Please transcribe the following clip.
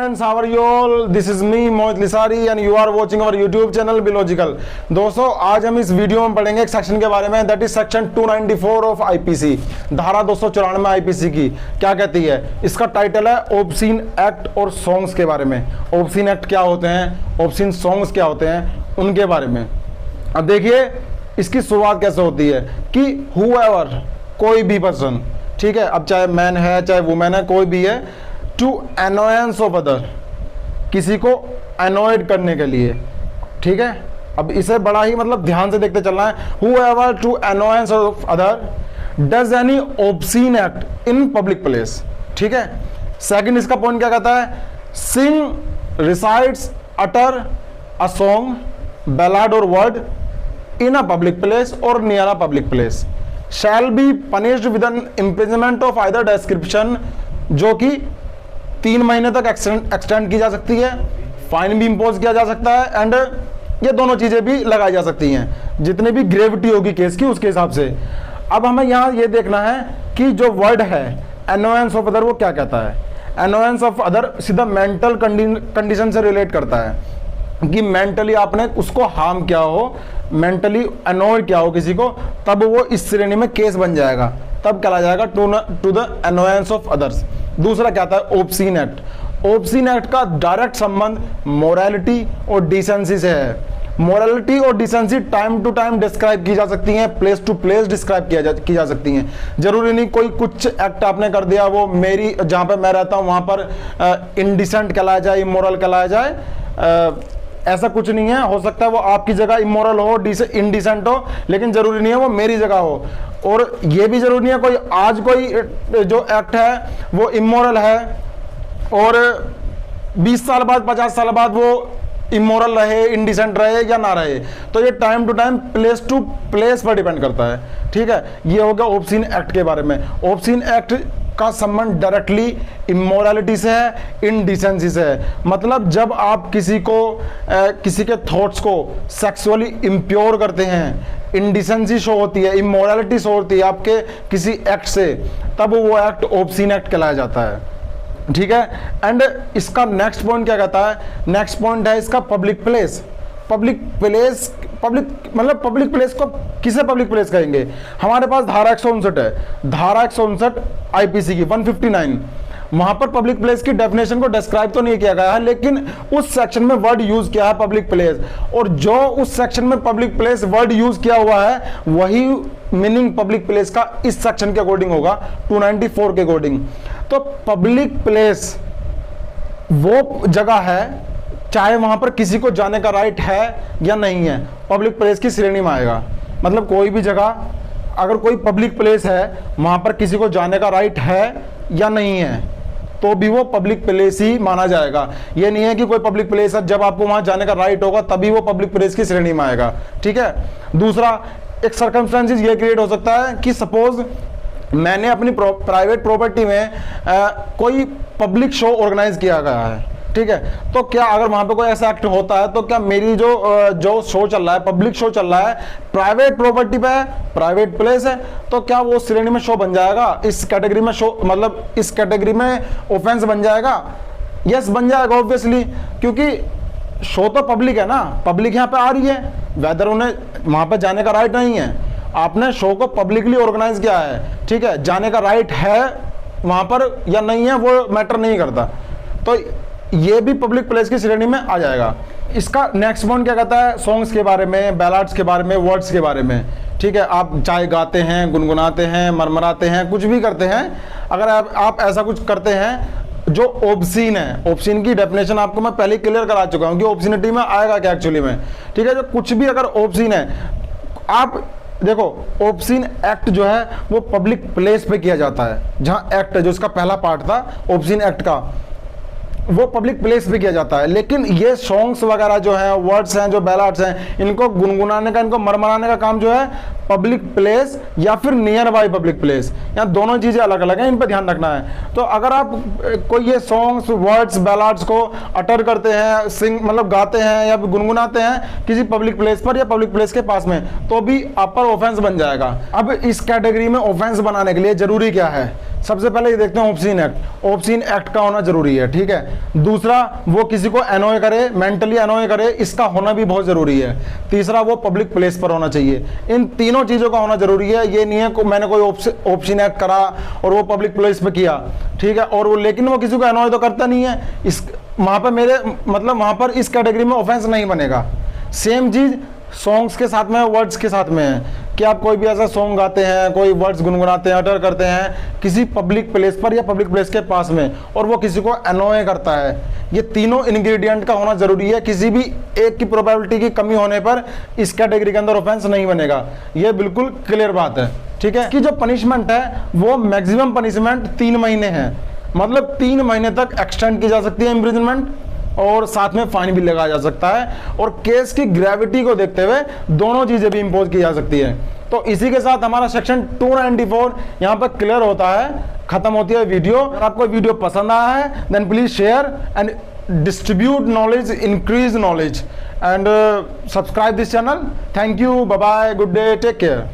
Friends, how are you all? This is me Mohit Lisari and you are watching our YouTube channel Biological. दोस्तों, आज हम इस video में पढ़ेंगे एक सेक्शन के बारे में, that is section 294 of IPC. धारा 294 आईपीसी की क्या कहती है? इसका टाइटल है ओब्सीन एक्ट और सॉन्ग्स के बारे में। ओब्सीन एक्ट क्या होते हैं, ओब्सीन सॉन्ग्स क्या होते हैं, उनके बारे में। अब देखिए इसकी शुरुआत कैसे होती है कि हुएवर, कोई भी पर्सन, ठीक है, अब चाहे मैन है चाहे वुमेन है, कोई भी है, टू अनोयंस ऑफ अदर, किसी को अनॉयड करने के लिए, ठीक है। अब इसे बड़ा ही मतलब ध्यान से देखते चलना है। Whoever to annoyance of other does any obscene act in public place, ठीक है। सेकंड इसका पॉइंट क्या कहता है? Sing, recites, utter a song, ballad or word in a public place or near a public place shall be punished with an imprisonment of either description, जो कि 3 महीने तक एक्सटेंड की जा सकती है, फाइन भी इंपोज किया जा सकता है, एंड ये दोनों चीजें भी लगाई जा सकती हैं, जितने भी ग्रेविटी होगी केस की उसके हिसाब से। अब हमें यहाँ ये देखना है कि जो वर्ड है अनोयंस ऑफ अदर, वो क्या कहता है। अनोयंस ऑफ अदर सीधा मेंटल कंडीशन से रिलेट करता है कि मेंटली आपने उसको हार्म किया हो, मेंटली अनॉय किया हो किसी को, तब वो इस श्रेणी में केस बन जाएगा, तब कहला जाएगा to the annoyance of others. दूसरा क्या था? Obscene act. ओब्सीन एक्ट का डायरेक्ट संबंध मोरालिटी और डिसेंसी से है। मोरालिटी और decency time to time describe की जा सकती हैं, प्लेस टू प्लेस डिस्क्राइब की जा सकती हैं। जरूरी नहीं कोई कुछ एक्ट आपने कर दिया वो मेरी जहाँ पे मैं रहता हूँ वहाँ पर इनडिसेंट कहलाया जाए, इमोरल कहलाया जाए, ऐसा कुछ नहीं है। हो सकता है वो आपकी जगह इमोरल हो, इनडिसेंट हो, लेकिन जरूरी नहीं है वो मेरी जगह हो। और ये भी जरूरी नहीं है कोई आज कोई जो एक्ट है वो इमोरल है और 20 साल बाद 50 साल बाद वो इमोरल रहे, इंडिसेंट रहे या ना रहे। तो ये time to time, place to place पर डिपेंड करता है, ठीक है। ये हो गया ओब्सीन एक्ट के बारे में। ओब्सीन एक्ट का संबंध डायरेक्टली इमोरलिटी से है, इनडिसेंसी से है। मतलब जब आप किसी को किसी के थॉट्स को सेक्सुअली इम्प्योर करते हैं, इनडिसेंसी शो होती है, इमोरलिटी शो होती है आपके किसी एक्ट से, तब वो एक्ट ओब्सीन एक्ट कहलाया जाता है, ठीक है। एंड इसका नेक्स्ट पॉइंट क्या कहता है? नेक्स्ट पॉइंट है इसका पब्लिक प्लेस। पब्लिक प्लेस, मतलब पब्लिक प्लेस को किसे पब्लिक प्लेस कहेंगे? हमारे पास धारा 159 है, धारा 159 आईपीसी की 159। वहां पर पब्लिक प्लेस की डेफिनेशन को डिस्क्राइब तो नहीं किया गया है, लेकिन उस सेक्शन में वर्ड यूज किया है पब्लिक प्लेस, और जो उस सेक्शन में पब्लिक प्लेस वर्ड यूज किया हुआ है वही मीनिंग पब्लिक प्लेस का इस सेक्शन के अकॉर्डिंग होगा, 294 के अकॉर्डिंग। तो पब्लिक प्लेस वो जगह है चाहे वहां पर किसी को जाने का राइट है या नहीं है, पब्लिक प्लेस की श्रेणी में आएगा। मतलब कोई भी जगह, अगर कोई पब्लिक प्लेस है वहां पर किसी को जाने का राइट है या नहीं है, तो भी वो पब्लिक प्लेस ही माना जाएगा। ये नहीं है कि कोई पब्लिक प्लेस है जब आपको वहां जाने का राइट होगा तभी वो पब्लिक प्लेस की श्रेणी में आएगा, ठीक है। दूसरा एक सर्कमस्टेंसेस ये क्रिएट हो सकता है कि सपोज मैंने अपनी प्राइवेट प्रॉपर्टी में कोई पब्लिक शो ऑर्गेनाइज किया गया है, ठीक है। तो क्या अगर वहां पे कोई ऐसा एक्ट होता है तो क्या मेरी जो शो चल रहा है, पब्लिक शो चल रहा है, प्राइवेट प्रॉपर्टी पे है, प्राइवेट प्लेस है, तो क्या वो श्रेणी में शो बन जाएगा? इस कैटेगरी में शो, मतलब इस कैटेगरी में ऑफेंस बन जाएगा? यस, बन जाएगा ऑब्वियसली, क्योंकि शो तो पब्लिक है ना, पब्लिक यहाँ पे आ रही है, वेदर उन्हें वहां पे जाने का राइट नहीं है। आपने शो को पब्लिकली ऑर्गेनाइज किया है, ठीक है, जाने का राइट है वहां पर या नहीं है वो मैटर नहीं करता, तो ये भी पब्लिक प्लेस की श्रेणी में आ जाएगा। इसका नेक्स्ट पॉइंट क्या कहता है? सॉन्ग्स के बारे में, बैलाड्स के बारे में, वर्ड्स के बारे में, ठीक है। आप चाहे गाते हैं, गुनगुनाते हैं, मरमराते हैं, कुछ भी करते हैं, अगर आप ऐसा कुछ करते हैं जो ओब्सीन है, ओब्सीन की डेफिनेशन आपको मैं पहले क्लियर करा चुका हूं कि ओब्सीनिटी में आएगा क्या एक्चुअली में, ठीक है। जो कुछ भी अगर ओब्सीन है, आप देखो ओब्सीन एक्ट जो है वो पब्लिक प्लेस पे किया जाता है, जहां एक्ट है जो इसका पहला पार्ट था ओब्सीन एक्ट का, वो पब्लिक प्लेस पे किया जाता है। लेकिन ये सॉन्ग्स वगैरह जो हैं, वर्ड्स हैं, जो बैलाड्स हैं, इनको गुनगुनाने का, इनको मरमराने का काम जो है पब्लिक प्लेस या फिर नियर बाय पब्लिक प्लेस, यहाँ दोनों चीजें अलग अलग हैं, इन पर ध्यान रखना है। तो अगर आप कोई ये सॉन्ग्स, वर्ड्स, बैलाड्स को अटर करते हैं, सिंग मतलब गाते हैं या गुनगुनाते हैं किसी पब्लिक प्लेस पर या पब्लिक प्लेस के पास में, तो भी आप पर ऑफेंस बन जाएगा। अब इस कैटेगरी में ऑफेंस बनाने के लिए जरूरी क्या है? सबसे पहले ये देखते हैं ऑब्सीन एक्ट। ऑब्सीन एक्ट का होना जरूरी है, ठीक है। दूसरा वो किसी को एनोय करे, मेंटली एनोय करे, इसका होना भी बहुत जरूरी है। तीसरा वो पब्लिक प्लेस पर होना चाहिए। इन तीनों चीजों का होना जरूरी है। ये नहीं है मैंने कोई ऑप्शन एक्ट करा और वो पब्लिक प्लेस पे किया, ठीक है, और वो लेकिन वो किसी को एनोय तो करता नहीं है, इस वहां पर मेरे मतलब वहां पर इस कैटेगरी में ऑफेंस नहीं बनेगा। सेम चीज सॉन्ग्स के साथ में, वर्ड्स के साथ में है कि आप कोई भी ऐसा सॉन्ग गाते हैं, कोई वर्ड्स गुनगुनाते हैं, अटर करते हैं किसी पब्लिक प्लेस पर या पब्लिक प्लेस के पास में, और वो किसी को एनोय करता है, ये तीनों इंग्रेडिएंट का होना जरूरी है। किसी भी एक की प्रोबेबिलिटी की कमी होने पर इस कैटेगरी के अंदर ऑफेंस नहीं बनेगा, ये बिल्कुल क्लियर बात है, ठीक है। इसकी जो पनिशमेंट है वो मैक्सिमम पनिशमेंट 3 महीने है, मतलब 3 महीने तक एक्सटेंड की जा सकती है इम्प्रिजनमेंट, और साथ में फाइन भी लगाया जा सकता है, और केस की ग्रेविटी को देखते हुए दोनों चीजें भी इंपोज की जा सकती है। तो इसी के साथ हमारा सेक्शन 294 यहाँ पर क्लियर होता है, खत्म होती है वीडियो। अगर आपको वीडियो पसंद आया है then please share and distribute knowledge, increase knowledge and subscribe this channel. Thank you, bye bye, good day, take care.